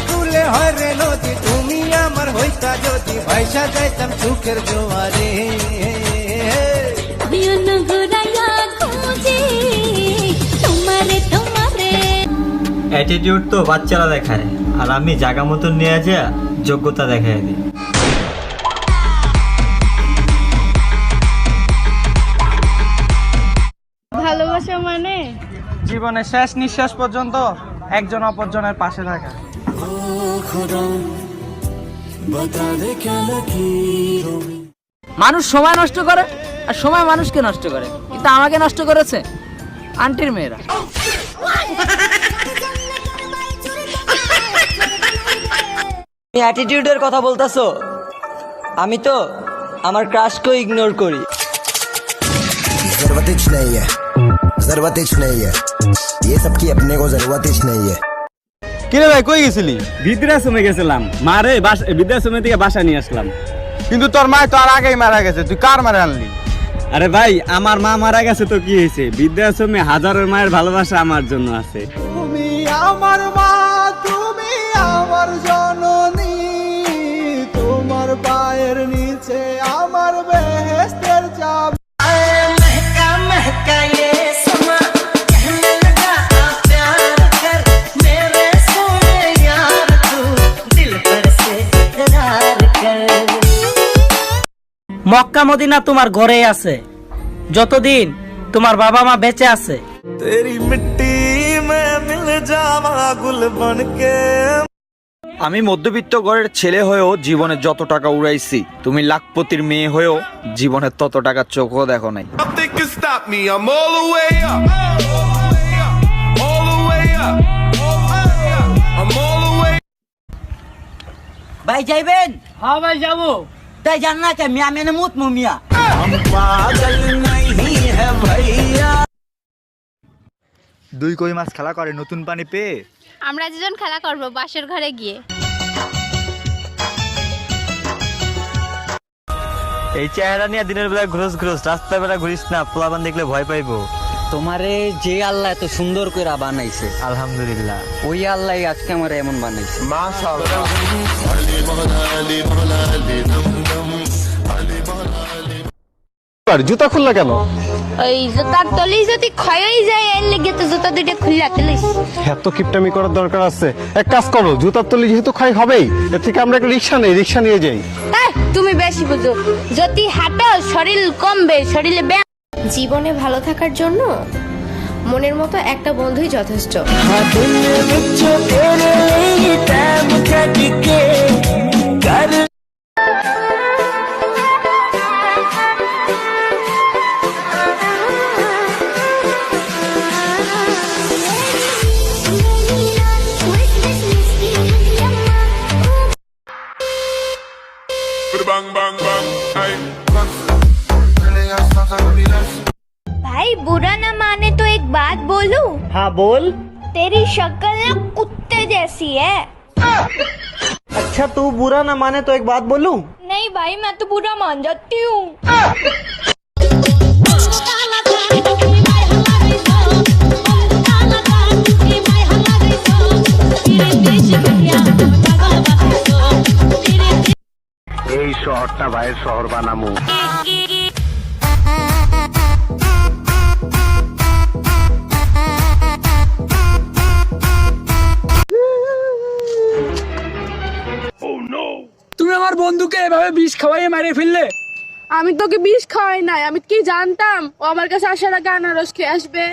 কুলে হয় রে নদী, তুমি আমার হইতা যদি ভাইসা যাইতাম সুখের জোয়ারে। অ্যাটিটিউড তো বাচ্চারা দেখায়, আর আমি জায়গা মতন নিয়ে যা যোগ্যতা দেখাই দিই। ভালোবাসা মানে জীবনের শেষ নিঃশ্বাস পর্যন্ত একজন অপরজনের পাশে থাকা। মানুষ সময় নষ্ট করে আর সময় মানুষকে নষ্ট করে, কিন্তু আমাকে নষ্ট করেছে আন্টির মেয়েরা। তুমি অ্যাটিটিউডের কথা বলতেছো, আমি তো আমার ক্রাশকেও ইগনোর করি। কিরে ভাই কই গেছিলি? বৃদ্ধাশ্রমে গেছিলাম, মারে বৃদ্ধাশ্রমে থেকে বাসা নিয়ে আসলাম। কিন্তু তোর মা তো আর আগেই মারা গেছে, তুই কার মারে আনলি? আরে ভাই, আমার মা মারা গেছে তো কি হয়েছে, বৃদ্ধাশ্রমে হাজারো মায়ের ভালোবাসা আমার জন্য আছে। তুমি আমার মা, তুমি আমার জননী, তোমার পায়ের নিচে আমার বেহেশতের চাবি। মক্কা মদিনা তোমার ঘরে আছে যতদিন তোমার বাবা মা বেঁচে আছে। তেরি মিট্টি মে মিল যাওয়া গুল বনকে। আমি মধ্যবিত্ত ঘরের ছেলে হয়েও জীবনে যত টাকা উড়াইছি, তুমি লাখপতির মেয়ে হয়েও জীবনে তত টাকা চোখও দেখো নাই। ভাই যাইবেন? হ্যাঁ ভাই যাবো। তাই জান না কে মিয়া মেনে মুত মুমিয়া। দুই কই মাছ খেলা করে নতুন পানি পেয়ে। আমরা দুজন খেলা করব বাসর ঘরে গিয়ে। এই চেহারা নিয়ে দিনের বেলা ঘুরস রাস্তার বেলা ঘুরিস না, পোলাপান দেখলে ভয় পাইবো। তোমারে যে আল্লাহ এত সুন্দর করে বানাইছে, আলহামদুলিল্লাহ, ওই আল্লাহ আজকে আমার এমন বানাইছে। জুতা খুললা কেন? ওই জুতার তলি যদি ক্ষয়ই যায় এর লেগে তো জুতা দুটো খুলে তুলিস। এত কিপটামি করার দরকার আছে? এক কাজ করো, জুতার তলি যেহেতু ক্ষয় হবেই, এর থেকে আমরা একটা রিক্সা নিয়ে যাই। তুমি বেশি বুঝো, যদি হাঁটো শরীর কমবে, শরীরে ব্যায়াম। জীবনে ভালো থাকার জন্য মনের মতো একটা বন্ধুই যথেষ্ট। भाई बुरा ना माने तो एक बात बोलूं? हाँ बोल। तेरी शक्ल ना कुत्ते जैसी है। अच्छा तू बुरा ना माने तो एक बात बोलूं? नहीं भाई, मैं तो बुरा मान जाती हूँ। এই শহরটা ভাইয়ের শহর বানামু। তুমি আমার বন্ধুকে এভাবে বিষ খাওয়াইয়ে মারে ফেললে। আমি তোকে বিষ খাওয়াই নাই, আমি কি জানতাম ও আমার কাছে আসার আগে আনারস খেয়ে আসবে।